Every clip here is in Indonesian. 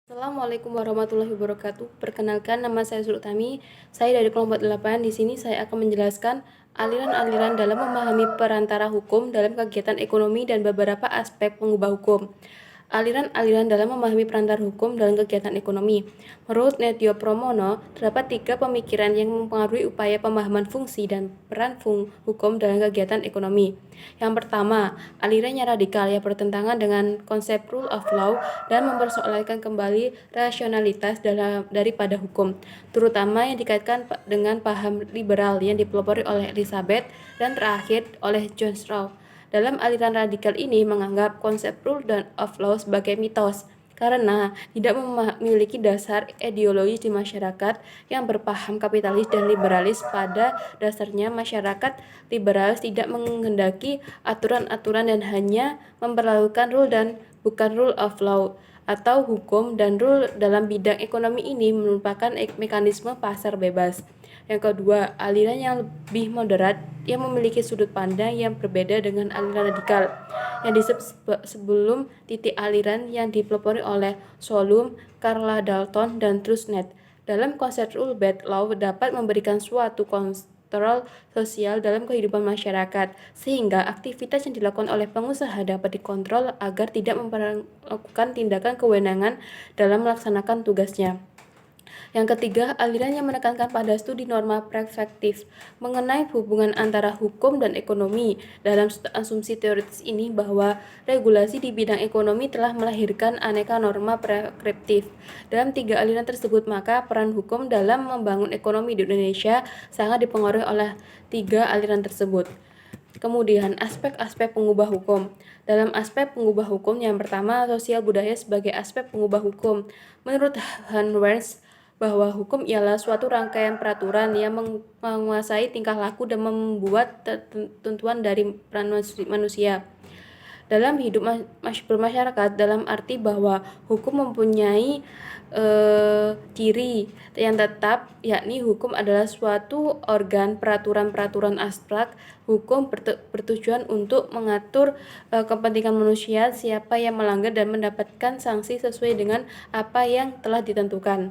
Assalamualaikum warahmatullahi wabarakatuh. Perkenalkan, nama saya Sultami. Saya dari kelompok 8. Di sini saya akan menjelaskan aliran-aliran dalam memahami perantara hukum dalam kegiatan ekonomi dan beberapa aspek pengubah hukum. Aliran-aliran dalam memahami perantara hukum dalam kegiatan ekonomi. Menurut Netio Promono, terdapat 3 pemikiran yang mempengaruhi upaya pemahaman fungsi dan peran hukum dalam kegiatan ekonomi. Yang pertama, aliran yang radikal yang bertentangan dengan konsep rule of law dan mempersoalkan kembali rasionalitas daripada hukum, terutama yang dikaitkan dengan paham liberal yang dipelopori oleh Elizabeth dan terakhir oleh John Rawls. Dalam aliran radikal ini menganggap konsep rule of law sebagai mitos karena tidak memiliki dasar ideologis di masyarakat yang berpaham kapitalis dan liberalis. Pada dasarnya, masyarakat liberalis tidak menghendaki aturan-aturan dan hanya memperlakukan rule dan bukan rule of law atau hukum, dan rule dalam bidang ekonomi ini merupakan mekanisme pasar bebas. Yang kedua, aliran yang lebih moderat yang memiliki sudut pandang yang berbeda dengan aliran radikal yang disebut sebelum titik aliran yang dipelopori oleh Solum, Carla Dalton, dan Trusnet. Dalam konsep rule-based law dapat memberikan suatu kontrol sosial dalam kehidupan masyarakat, sehingga aktivitas yang dilakukan oleh pengusaha dapat dikontrol agar tidak melakukan tindakan kewenangan dalam melaksanakan tugasnya. Yang ketiga, aliran yang menekankan pada studi norma perspektif mengenai hubungan antara hukum dan ekonomi. Dalam asumsi teoritis ini bahwa regulasi di bidang ekonomi telah melahirkan aneka norma preskriptif. Dalam 3 aliran tersebut, maka peran hukum dalam membangun ekonomi di Indonesia sangat dipengaruhi oleh 3 aliran tersebut. Kemudian, aspek-aspek pengubah hukum. Dalam aspek pengubah hukum, yang pertama, sosial budaya sebagai aspek pengubah hukum. Menurut Hans bahwa hukum ialah suatu rangkaian peraturan yang menguasai tingkah laku dan membuat ketentuan dari peran manusia dalam hidup bermasyarakat, dalam arti bahwa hukum mempunyai ciri yang tetap, yakni hukum adalah suatu organ peraturan-peraturan abstrak. Hukum bertujuan untuk mengatur kepentingan manusia, siapa yang melanggar dan mendapatkan sanksi sesuai dengan apa yang telah ditentukan.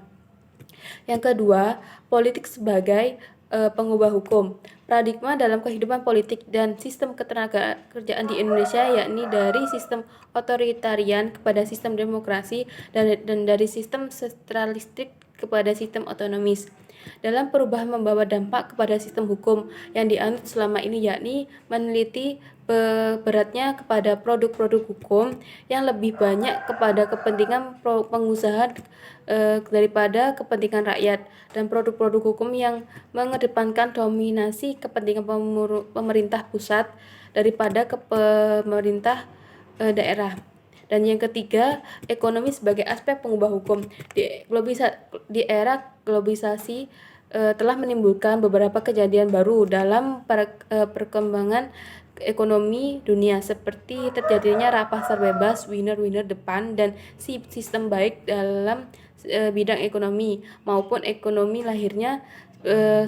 Yang kedua, politik sebagai pengubah hukum. Paradigma dalam kehidupan politik dan sistem ketenagakerjaan di Indonesia, yakni dari sistem otoritarian kepada sistem demokrasi dan dari sistem sentralistik kepada sistem otonomis. Dalam perubahan membawa dampak kepada sistem hukum yang dianut selama ini, yakni meneliti beratnya kepada produk-produk hukum yang lebih banyak kepada kepentingan pengusaha daripada kepentingan rakyat, dan produk-produk hukum yang mengedepankan dominasi kepentingan pemerintah pusat daripada pemerintah daerah. Dan yang ketiga, ekonomi sebagai aspek pengubah hukum. Di era globalisasi telah menimbulkan beberapa kejadian baru dalam perkembangan ekonomi dunia, seperti terjadinya pasar bebas, winner depan, dan sistem baik dalam bidang ekonomi maupun ekonomi lahirnya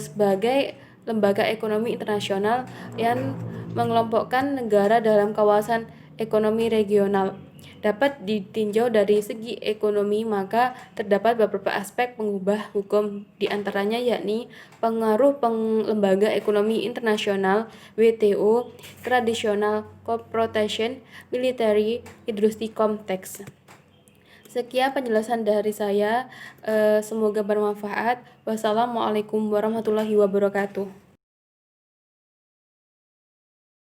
sebagai lembaga ekonomi internasional yang mengelompokkan negara dalam kawasan ekonomi regional. Dapat ditinjau dari segi ekonomi, maka terdapat beberapa aspek pengubah hukum, diantaranya yakni pengaruh lembaga ekonomi internasional, WTO, tradisional cooperation, military, industri konteks. Sekian penjelasan dari saya, semoga bermanfaat. Wassalamualaikum warahmatullahi wabarakatuh.